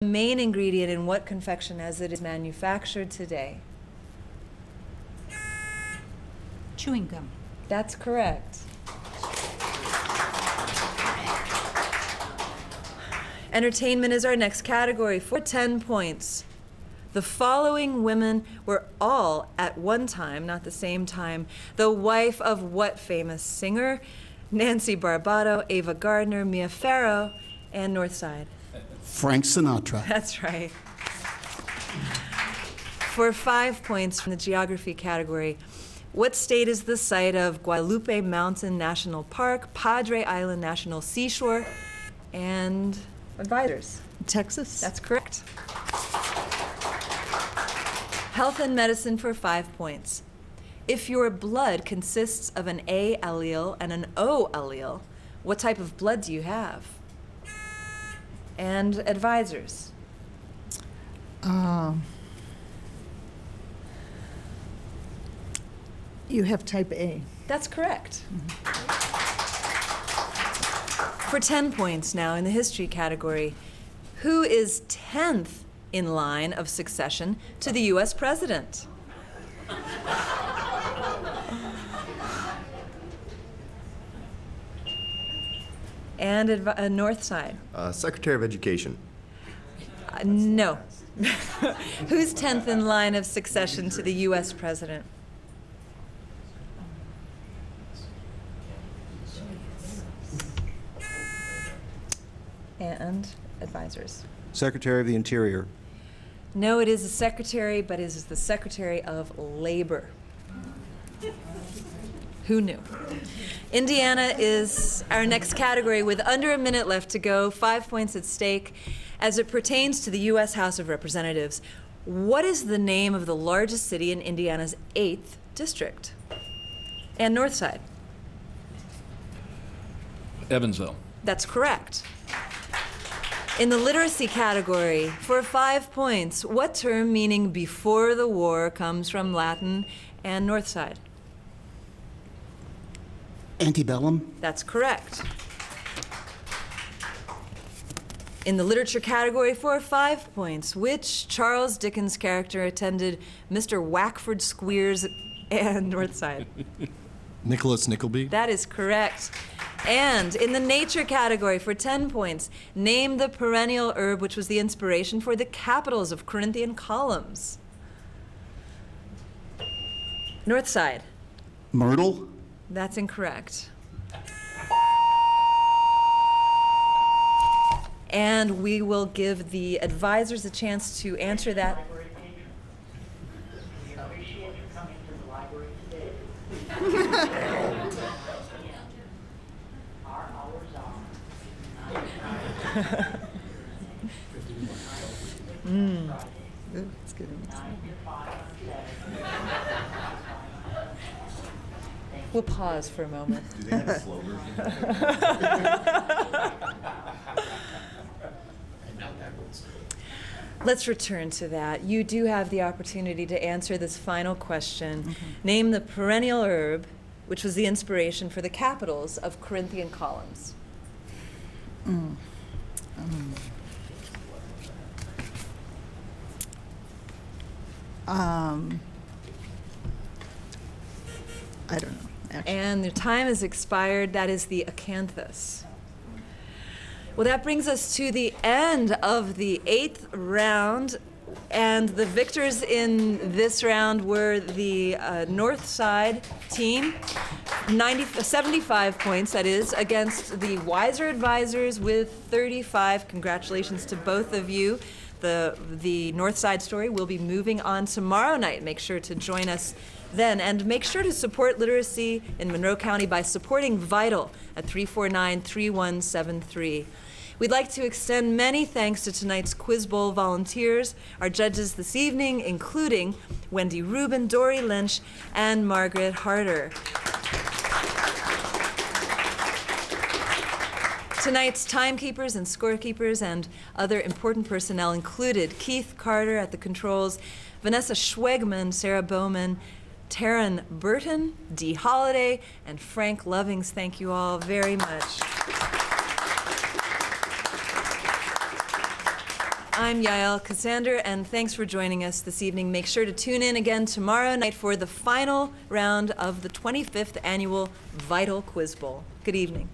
main ingredient in what confection as it is manufactured today? Chewing gum. That's correct. Entertainment is our next category for 10 points. The following women were all at one time, not the same time, the wife of what famous singer? Nancy Barbato, Ava Gardner, Mia Farrow, and Northside. Frank Sinatra. That's right. For 5 points from the geography category, what state is the site of Guadalupe Mountain National Park, Padre Island National Seashore, and advisors? Texas? That's correct. Health and medicine for 5 points. If your blood consists of an A allele and an O allele, what type of blood do you have? And advisors? You have type A. That's correct. For 10 points now in the history category, who is 10th in line of succession to the U.S. president? And Northside? Secretary of Education. No. Who's 10th in line of succession to the U.S. president? And advisors? Secretary of the Interior. No, it is the secretary, but it is the Secretary of Labor. Who knew? Indiana is our next category with under a minute left to go, 5 points at stake. As it pertains to the U.S. House of Representatives, what is the name of the largest city in Indiana's 8th district? And Northside? Evansville. That's correct. In the literacy category, for 5 points, what term meaning before the war comes from Latin and Northside? Antebellum. That's correct. In the literature category, for 5 points, which Charles Dickens character attended Mr. Wackford Squeers and Northside? Nicholas Nickleby. That is correct. And in the nature category, for 10 points, name the perennial herb which was the inspiration for the capitals of Corinthian columns. Northside? Myrtle. That's incorrect. And we will give the advisors a chance to answer that. We appreciate you coming to the library today. Our hours are. It's good. We'll pause for a moment. Do they have a slow version? Let's return to that. You do have the opportunity to answer this final question. Name the perennial herb which was the inspiration for the capitals of Corinthian columns. I don't know, actually. And the time has expired. That is the acanthus. Well, that brings us to the end of the 8th round. And the victors in this round were the Northside team, 75 points, that is, against the Wiser Advisors with 35. Congratulations to both of you. The Northside story will be moving on tomorrow night. Make sure to join us then. And make sure to support literacy in Monroe County by supporting VITAL at 349-3173. We'd like to extend many thanks to tonight's Quiz Bowl volunteers, our judges this evening, including Wendy Rubin, Dory Lynch, and Margaret Harder. Tonight's timekeepers and scorekeepers and other important personnel included Keith Carter at the controls, Vanessa Schwegman, Sarah Bowman, Taryn Burton, Dee Holliday, and Frank Lovings. Thank you all very much. I'm Yael Cassander, and thanks for joining us this evening. Make sure to tune in again tomorrow night for the final round of the 25th Annual Vital Quiz Bowl. Good evening.